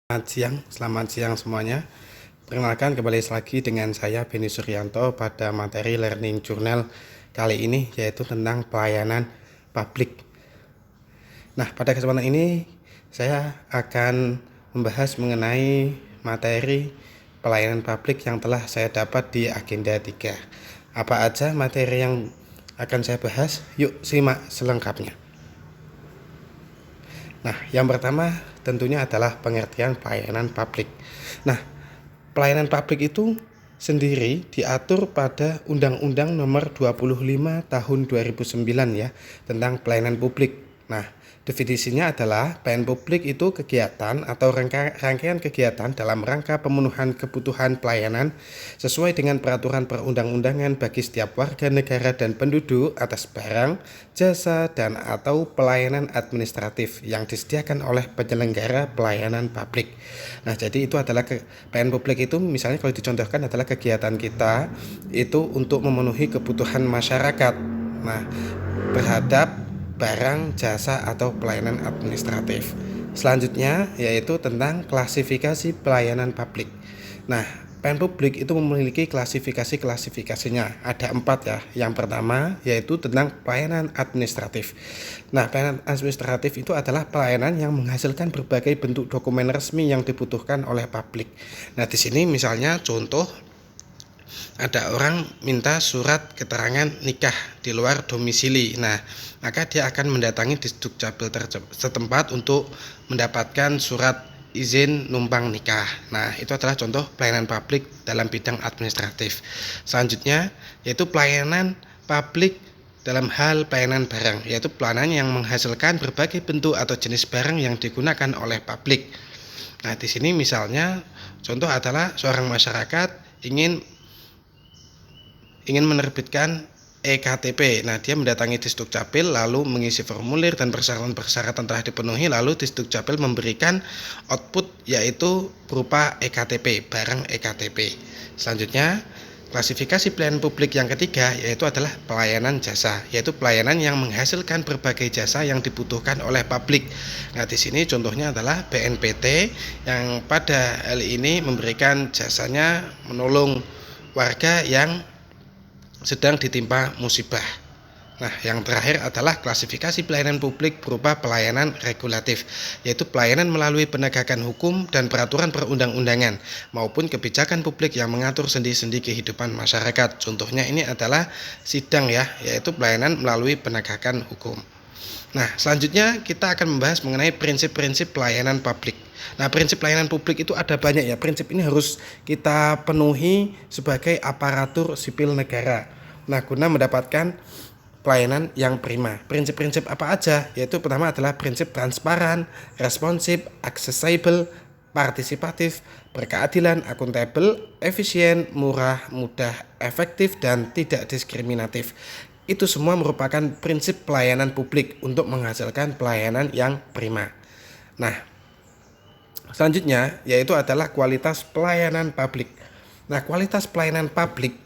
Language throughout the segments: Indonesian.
Selamat siang semuanya. Perkenalkan kembali lagi dengan saya Beni Suryanto pada materi Learning Journal kali ini, yaitu tentang pelayanan publik. Nah, pada kesempatan ini saya akan membahas mengenai materi pelayanan publik yang telah saya dapat di agenda 3. Apa aja materi yang akan saya bahas? Yuk simak selengkapnya. Nah, yang pertama tentunya adalah pengertian pelayanan publik. Nah, pelayanan publik itu sendiri diatur pada Undang-Undang Nomor 25 Tahun 2009 ya, tentang pelayanan publik. Nah, definisinya adalah pelayanan publik itu kegiatan atau rangkaian kegiatan dalam rangka pemenuhan kebutuhan pelayanan sesuai dengan peraturan perundang-undangan bagi setiap warga negara dan penduduk atas barang, jasa, dan atau pelayanan administratif yang disediakan oleh penyelenggara pelayanan publik. Nah, jadi itu adalah pelayanan publik itu misalnya kalau dicontohkan adalah kegiatan kita itu untuk memenuhi kebutuhan masyarakat. Nah, terhadap barang, jasa, atau pelayanan administratif. Selanjutnya yaitu tentang klasifikasi pelayanan publik. Nah, pelayanan publik itu memiliki klasifikasinya. Ada 4 ya. Yang pertama yaitu tentang pelayanan administratif. Nah, pelayanan administratif itu adalah pelayanan yang menghasilkan berbagai bentuk dokumen resmi yang dibutuhkan oleh publik. Nah, di sini misalnya contoh ada orang minta surat keterangan nikah di luar domisili. Nah, maka dia akan mendatangi Disdukcapil setempat untuk mendapatkan surat izin numpang nikah. Nah, itu adalah contoh pelayanan publik dalam bidang administratif. Selanjutnya yaitu pelayanan publik dalam hal pelayanan barang, yaitu pelayanan yang menghasilkan berbagai bentuk atau jenis barang yang digunakan oleh publik. Nah, di sini misalnya contoh adalah seorang masyarakat ingin menerbitkan EKTP. Nah, dia mendatangi Disdukcapil lalu mengisi formulir dan persyaratan-persyaratan telah dipenuhi, lalu Disdukcapil memberikan output yaitu berupa EKTP, barang EKTP. Selanjutnya, klasifikasi pelayanan publik yang ketiga yaitu adalah pelayanan jasa, yaitu pelayanan yang menghasilkan berbagai jasa yang dibutuhkan oleh publik. Nah, di sini contohnya adalah BNPT yang pada hal ini memberikan jasanya menolong warga yang sedang ditimpa musibah. Nah, yang terakhir adalah klasifikasi pelayanan publik berupa pelayanan regulatif, yaitu pelayanan melalui penegakan hukum dan peraturan perundang-undangan maupun kebijakan publik yang mengatur sendi-sendi kehidupan masyarakat. Contohnya ini adalah sidang ya, yaitu pelayanan melalui penegakan hukum. Nah, selanjutnya kita akan membahas mengenai prinsip-prinsip pelayanan publik. Nah, prinsip pelayanan publik itu ada banyak ya. Prinsip ini harus kita penuhi sebagai aparatur sipil negara. Nah, guna mendapatkan pelayanan yang prima. Prinsip-prinsip apa aja? Yaitu pertama adalah prinsip transparan, responsif, accessible, partisipatif, berkeadilan, akuntabel, efisien, murah, mudah, efektif, dan tidak diskriminatif. Itu semua merupakan prinsip pelayanan publik untuk menghasilkan pelayanan yang prima. Nah, selanjutnya yaitu adalah kualitas pelayanan publik. Nah, kualitas pelayanan publik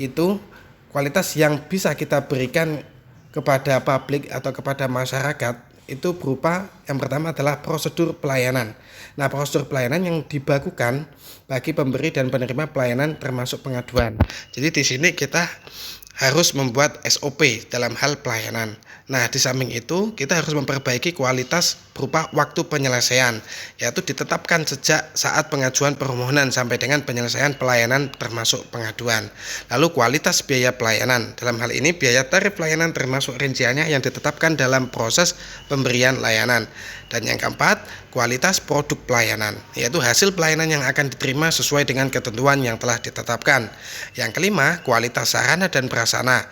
itu kualitas yang bisa kita berikan kepada publik atau kepada masyarakat itu berupa yang pertama adalah prosedur pelayanan. Nah, prosedur pelayanan yang dibakukan bagi pemberi dan penerima pelayanan termasuk pengaduan. Jadi di sini kita harus membuat SOP dalam hal pelayanan. Nah, di samping itu kita harus memperbaiki kualitas berupa waktu penyelesaian, yaitu ditetapkan sejak saat pengajuan permohonan sampai dengan penyelesaian pelayanan termasuk pengaduan. Lalu kualitas biaya pelayanan, dalam hal ini biaya tarif pelayanan termasuk rinciannya yang ditetapkan dalam proses pemberian layanan. Dan yang keempat, kualitas produk pelayanan, yaitu hasil pelayanan yang akan diterima sesuai dengan ketentuan yang telah ditetapkan. Yang kelima, kualitas sarana dan prasarana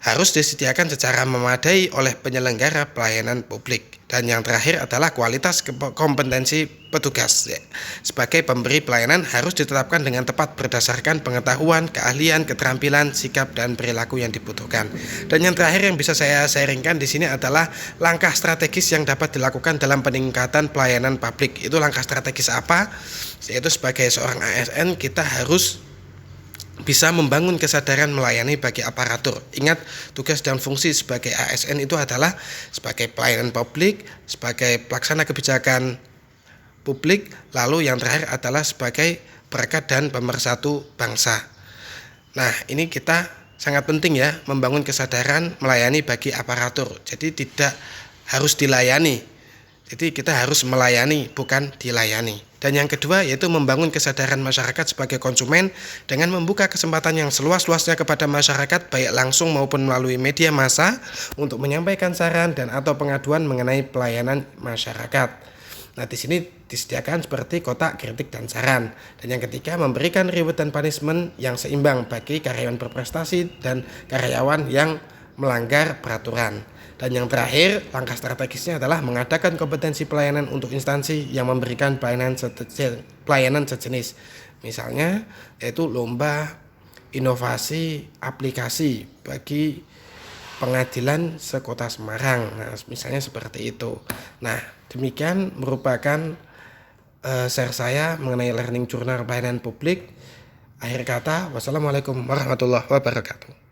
harus disediakan secara memadai oleh penyelenggara pelayanan publik. Dan yang terakhir adalah kualitas kompetensi petugas. Sebagai pemberi pelayanan harus ditetapkan dengan tepat berdasarkan pengetahuan, keahlian, keterampilan, sikap, dan perilaku yang dibutuhkan. Dan yang terakhir yang bisa saya sharingkan di sini adalah langkah strategis yang dapat dilakukan dalam peningkatan pelayanan publik. Itu langkah strategis apa? Yaitu sebagai seorang ASN kita harus bisa membangun kesadaran melayani bagi aparatur. Ingat, tugas dan fungsi sebagai ASN itu adalah sebagai pelayanan publik, sebagai pelaksana kebijakan publik, lalu yang terakhir adalah sebagai perekat dan pemersatu bangsa. Nah, ini kita sangat penting ya, membangun kesadaran melayani bagi aparatur. Jadi tidak harus dilayani. Jadi kita harus melayani, bukan dilayani. Dan yang kedua yaitu membangun kesadaran masyarakat sebagai konsumen dengan membuka kesempatan yang seluas-luasnya kepada masyarakat baik langsung maupun melalui media massa untuk menyampaikan saran dan atau pengaduan mengenai pelayanan masyarakat. Nah, di sini disediakan seperti kotak kritik dan saran. Dan yang ketiga, memberikan reward dan punishment yang seimbang bagi karyawan berprestasi dan karyawan yang melanggar peraturan. Dan yang terakhir, langkah strategisnya adalah mengadakan kompetensi pelayanan untuk instansi yang memberikan pelayanan sejenis. Misalnya, yaitu lomba inovasi aplikasi bagi pengadilan sekota Semarang. Nah, misalnya seperti itu. Nah, demikian merupakan share saya mengenai learning journal pelayanan publik. Akhir kata, wassalamualaikum warahmatullahi wabarakatuh.